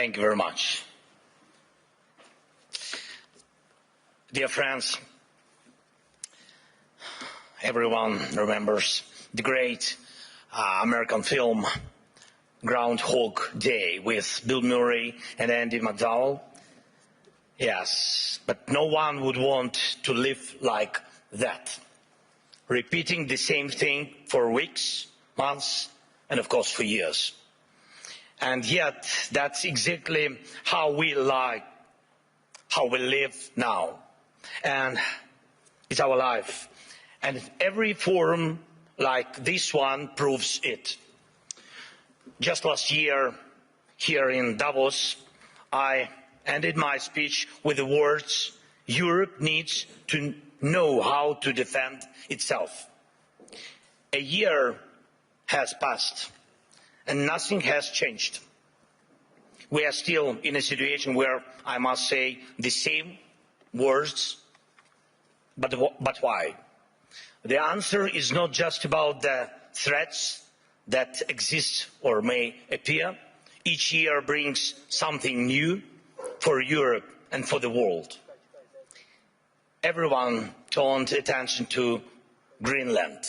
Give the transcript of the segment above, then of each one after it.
Thank you very much. Dear friends, everyone remembers the great American film Groundhog Day with Bill Murray and Andy McDowell. Yes, but no one would want to live like that, repeating the same thing for weeks, months, and of course for years. And yet, that's exactly how we live now. And it's our life. And every forum like this one proves it. Just last year, here in Davos, I ended my speech with the words, Europe needs to know how to defend itself. A year has passed, and nothing has changed. We are still in a situation where I must say the same words, but why? The answer is not just about the threats that exist or may appear. Each year brings something new for Europe and for the world. Everyone turned attention to Greenland.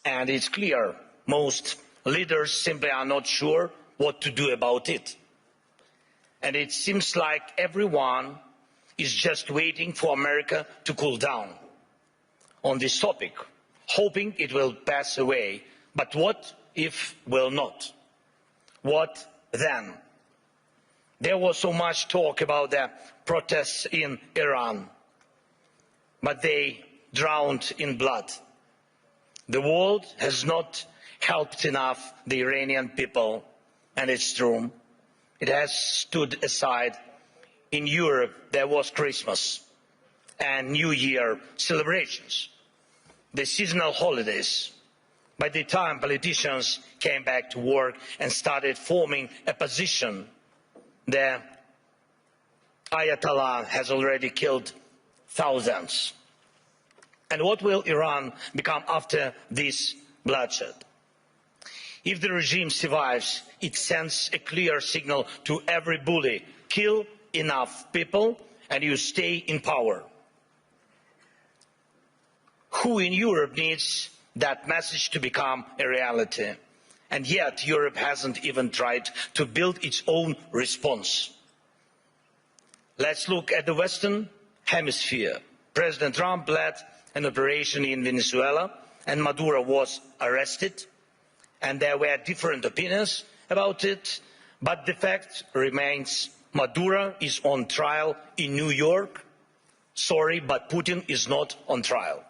And it's clear most leaders simply are not sure what to do about it. And it seems like everyone is just waiting for America to cool down on this topic, hoping it will pass away. But what if it will not? What then? There was so much talk about the protests in Iran, but they drowned in blood. The world has not helped enough the Iranian people, and it's true. It has stood aside. In Europe, there was Christmas and New Year celebrations, the seasonal holidays. By the time politicians came back to work and started forming a position, the Ayatollah has already killed thousands. And what will Iran become after this bloodshed? If the regime survives, it sends a clear signal to every bully, kill enough people and you stay in power. Who in Europe needs that message to become a reality? And yet Europe hasn't even tried to build its own response. Let's look at the Western Hemisphere. President Trump led an operation in Venezuela and Maduro was arrested, and there were different opinions about it, but the fact remains Maduro is on trial in New York. Sorry, but Putin is not on trial.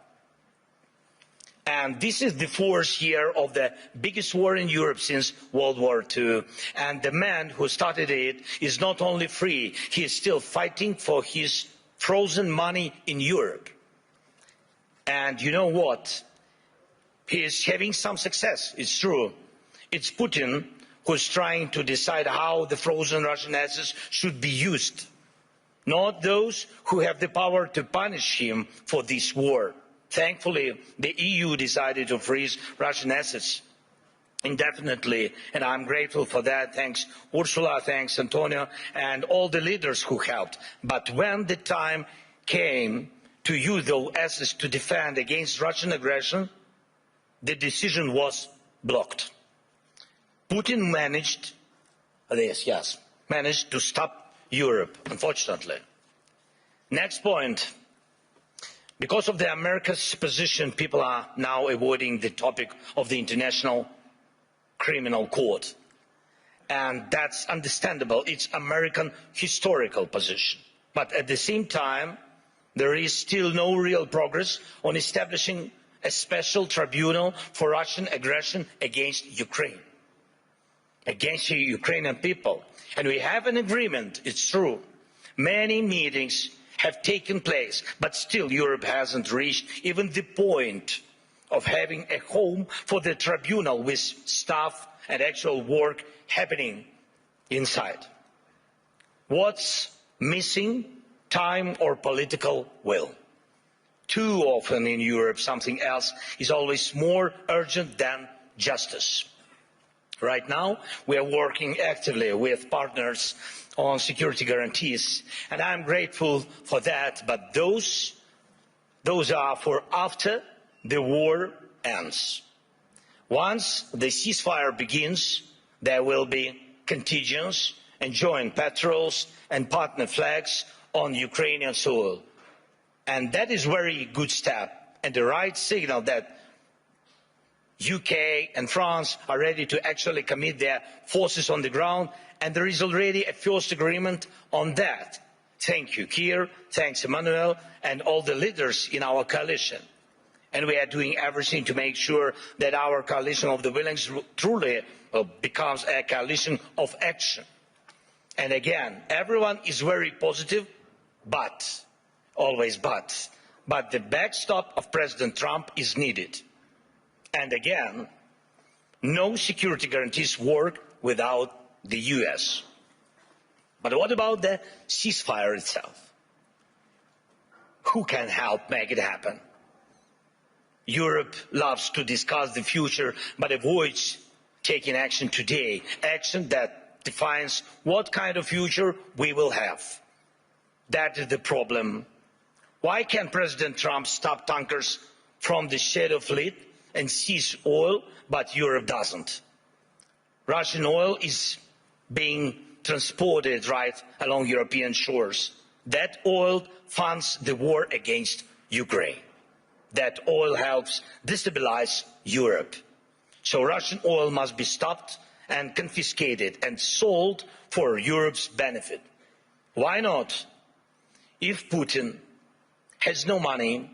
And this is the fourth year of the biggest war in Europe since World War II. And the man who started it is not only free, he is still fighting for his frozen money in Europe. And you know what? He is having some success, it's true. It's Putin who is trying to decide how the frozen Russian assets should be used, not those who have the power to punish him for this war. Thankfully, the EU decided to freeze Russian assets indefinitely, and I'm grateful for that. Thanks Ursula, thanks Antonio, and all the leaders who helped. But when the time came to use those assets to defend against Russian aggression, the decision was blocked. Putin managed to stop Europe, unfortunately. Next point. Because of the America's position, people are now avoiding the topic of the International Criminal Court. And that's understandable. It's American historical position. But at the same time, there is still no real progress on establishing a special tribunal for Russian aggression against Ukraine, against the Ukrainian people. And we have an agreement, it's true. Many meetings have taken place, but still Europe hasn't reached even the point of having a home for the tribunal with staff and actual work happening inside. What's missing? Time or political will. Too often in Europe, something else is always more urgent than justice. Right now, we are working actively with partners on security guarantees, and I'm grateful for that, but those are for after the war ends. Once the ceasefire begins, there will be contingents and joint patrols and partner flags on Ukrainian soil. And that is a very good step and the right signal that UK and France are ready to actually commit their forces on the ground, and there is already a first agreement on that. Thank you, Keir, thanks Emmanuel, and all the leaders in our coalition. And we are doing everything to make sure that our coalition of the willing truly becomes a coalition of action. And again, everyone is very positive, but, always but the backstop of President Trump is needed. And again, no security guarantees work without the US. But what about the ceasefire itself? Who can help make it happen? Europe loves to discuss the future, but avoids taking action today, action that defines what kind of future we will have. That is the problem. Why can't President Trump stop tankers from the shadow fleet and seize oil, but Europe doesn't? Russian oil is being transported right along European shores. That oil funds the war against Ukraine. That oil helps destabilize Europe. So Russian oil must be stopped and confiscated and sold for Europe's benefit. Why not? If Putin has no money,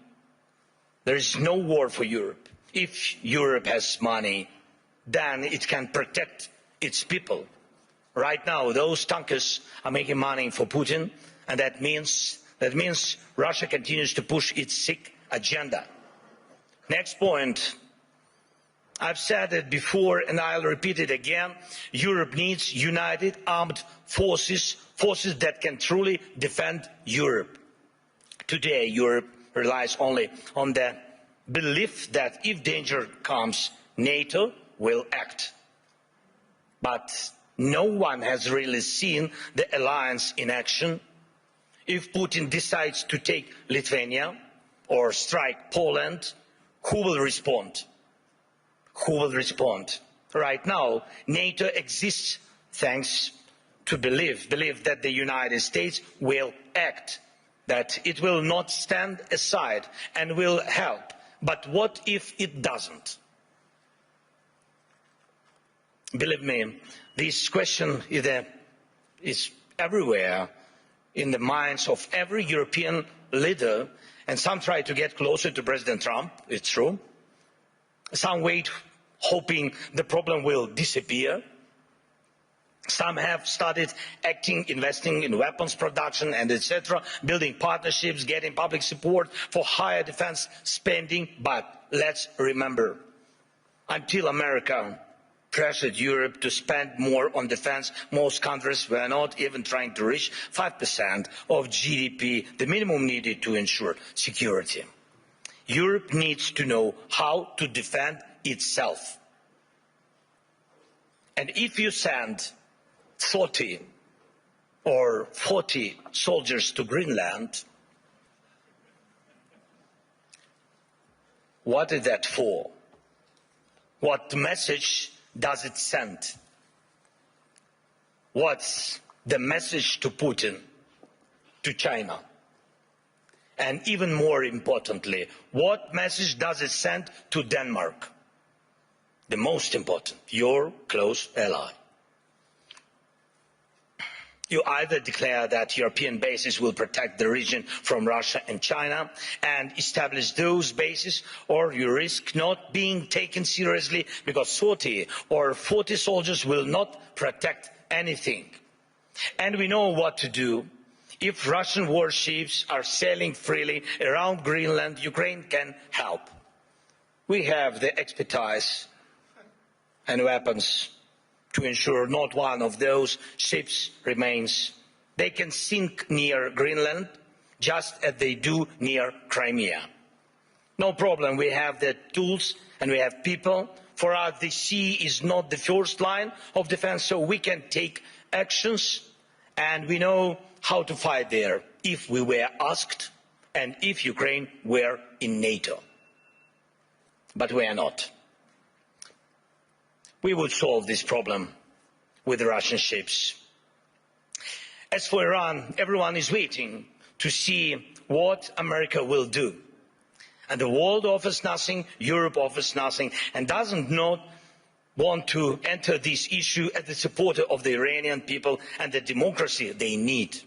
there is no war for Europe. If Europe has money, then it can protect its people. Right now, those tankers are making money for Putin, and that means Russia continues to push its sick agenda. Next point. I've said it before and I'll repeat it again. Europe needs united armed forces that can truly defend Europe. Today, Europe relies only on the belief that if danger comes, NATO will act. But no one has really seen the alliance in action. If Putin decides to take Lithuania or strike Poland, who will respond? Who will respond? Right now, NATO exists thanks to belief that the United States will act, that it will not stand aside and will help. But what if it doesn't? Believe me, this question is everywhere in the minds of every European leader, and some try to get closer to President Trump, it's true. Some wait, hoping the problem will disappear. Some have started acting, investing in weapons production and etc., building partnerships, getting public support for higher defense spending. But let's remember, until America pressured Europe to spend more on defense, most countries were not even trying to reach 5% of GDP, the minimum needed to ensure security. Europe needs to know how to defend itself. And if you send 30 or 40 soldiers to Greenland, what is that for? What message does it send? What's the message to Putin, to China? And even more importantly, what message does it send to Denmark? The most important, your close ally. You either declare that European bases will protect the region from Russia and China and establish those bases, or you risk not being taken seriously because 30 or 40 soldiers will not protect anything. And we know what to do. If Russian warships are sailing freely around Greenland, Ukraine can help. We have the expertise and weapons to ensure not one of those ships remains. They can sink near Greenland, just as they do near Crimea. No problem, we have the tools and we have people For us, the sea is not the first line of defense, so we can take actions, and we know how to fight there if we were asked and if Ukraine were in NATO. But we are not. We would solve this problem with the Russian ships. As for Iran, everyone is waiting to see what America will do. And the world offers nothing, Europe offers nothing, and does not want to enter this issue as the supporter of the Iranian people and the democracy they need.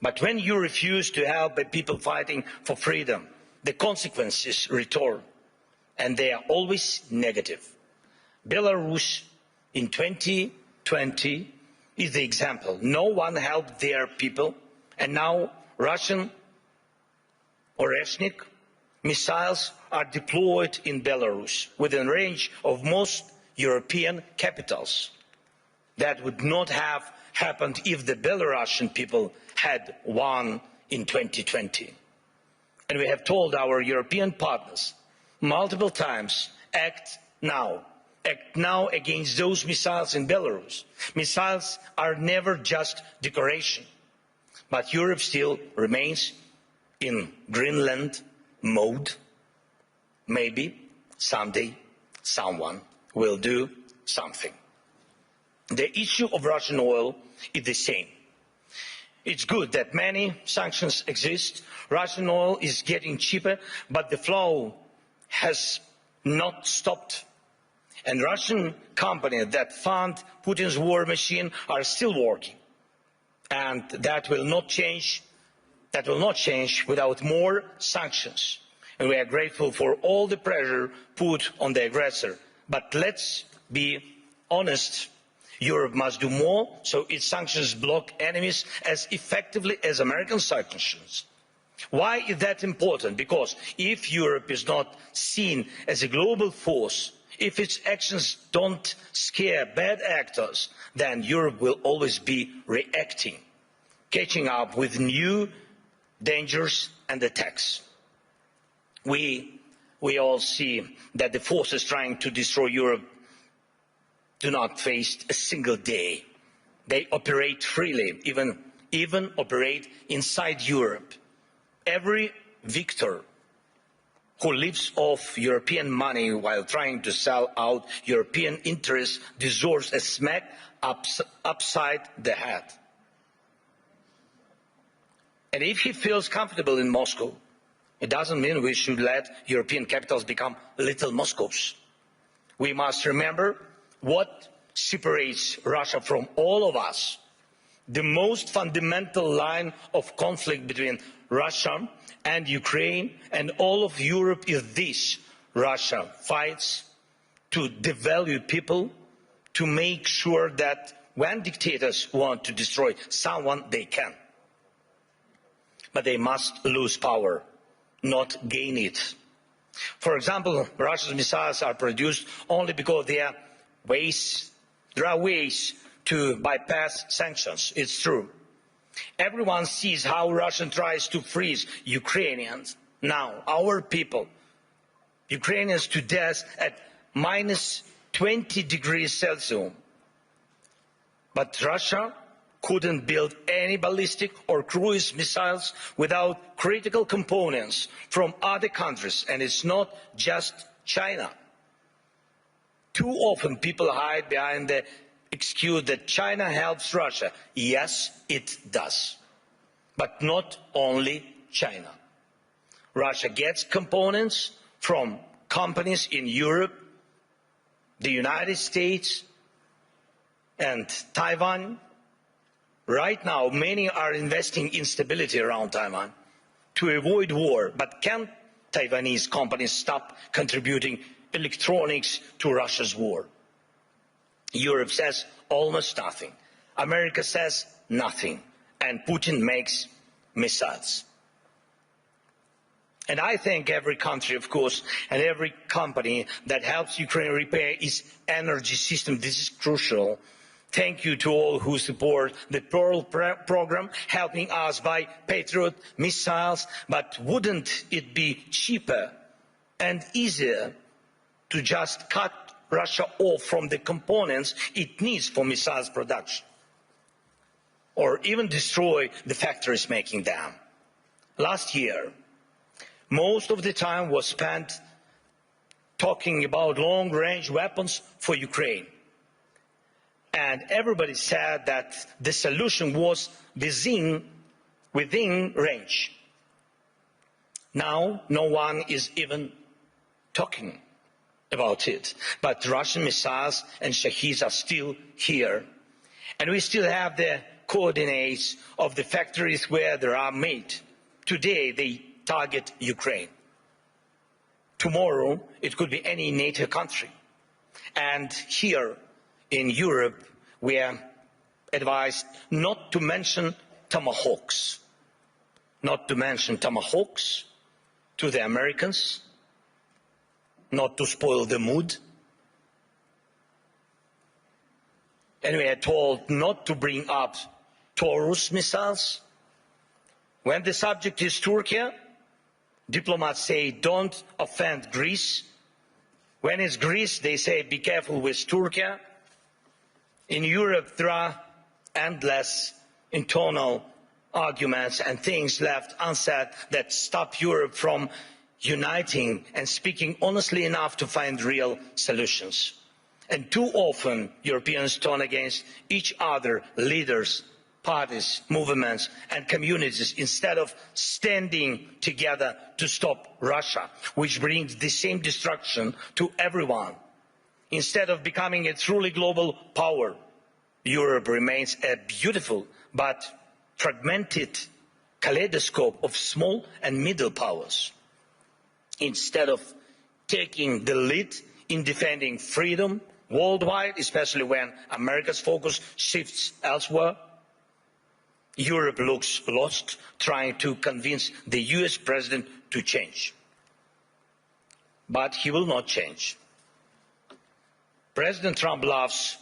But when you refuse to help the people fighting for freedom, the consequences return, and they are always negative. Belarus in 2020 is the example. No one helped their people, and now Russian Oreshnik missiles are deployed in Belarus within range of most European capitals. That would not have happened if the Belarusian people had won in 2020. And we have told our European partners multiple times, act now against those missiles in Belarus. Missiles are never just decoration, but Europe still remains in Greenland mode. Maybe someday someone will do something. The issue of Russian oil is the same. It's good that many sanctions exist. Russian oil is getting cheaper, but the flow has not stopped. And Russian companies that fund Putin's war machine are still working. And that will not change without more sanctions. And we are grateful for all the pressure put on the aggressor. But let's be honest, Europe must do more so its sanctions block enemies as effectively as American sanctions. Why is that important? Because if Europe is not seen as a global force, if its actions don't scare bad actors, then Europe will always be reacting, catching up with new dangers and attacks. We all see that the forces trying to destroy Europe do not waste a single day. They operate freely, even operate inside Europe. Every victor who lives off European money while trying to sell out European interests deserves a smack upside the head. And if he feels comfortable in Moscow, it doesn't mean we should let European capitals become little Moscows. We must remember what separates Russia from all of us. The most fundamental line of conflict between Russia and Ukraine and all of Europe is this: Russia fights to devalue people, to make sure that when dictators want to destroy someone, they can. But they must lose power, not gain it. For example, Russia's missiles are produced only because there are ways to bypass sanctions. It's true. Everyone sees how Russia tries to freeze Ukrainians. Now, our people, Ukrainians to death at minus 20 degrees Celsius. But Russia couldn't build any ballistic or cruise missiles without critical components from other countries, and it's not just China. Too often people hide behind the excuse that China helps Russia. Yes, it does. But not only China. Russia gets components from companies in Europe, the United States, and Taiwan. Right now, many are investing in stability around Taiwan to avoid war. But can Taiwanese companies stop contributing electronics to Russia's war? Europe says almost nothing. America says nothing. And Putin makes missiles. And I thank every country, of course, and every company that helps Ukraine repair its energy system. This is crucial. Thank you to all who support the Pearl program, helping us buy Patriot missiles. But wouldn't it be cheaper and easier to just cut Russia off from the components it needs for missiles production, or even destroy the factories making them. Last year, most of the time was spent talking about long-range weapons for Ukraine. And everybody said that the solution was within range. Now, no one is even talking about it. But Russian missiles and Shaheeds are still here. And we still have the coordinates of the factories where they are made. Today, they target Ukraine. Tomorrow, it could be any NATO country. And here in Europe, we are advised not to mention tomahawks. Not to mention tomahawks to the Americans, not to spoil the mood. And we are told not to bring up Taurus missiles. When the subject is Turkey, diplomats say don't offend Greece. When it's Greece, they say be careful with Turkey. In Europe, there are endless internal arguments and things left unsaid that stop Europe from uniting and speaking honestly enough to find real solutions. And too often, Europeans turn against each other, leaders, parties, movements and communities, instead of standing together to stop Russia, which brings the same destruction to everyone. Instead of becoming a truly global power, Europe remains a beautiful but fragmented kaleidoscope of small and middle powers. Instead of taking the lead in defending freedom worldwide, especially when America's focus shifts elsewhere, Europe looks lost, trying to convince the US president to change. But he will not change. President Trump loves